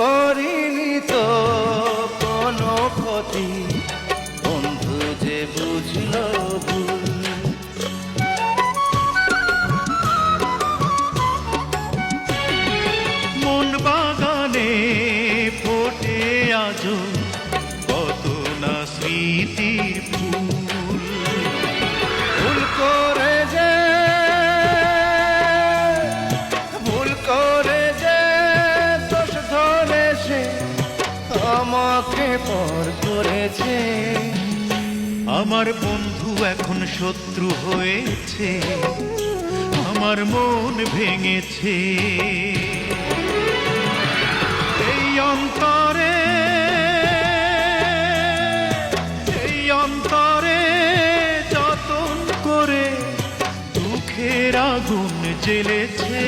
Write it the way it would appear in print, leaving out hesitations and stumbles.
করিনি তো কোনো ক্ষতি, বন্ধু যে বুঝলো ভুল। মন বাগানে ফোটে আজো কত না স্মৃতির ফুল। ভুল করে যে দোষ ধরে সে আমাকে পর করেছে। আমার বন্ধু এখন শত্রু হয়েছে, আমার মন ভেঙেছে। এই অন্তরে যতন করে দুঃখের আগুন জ্বেলেছে।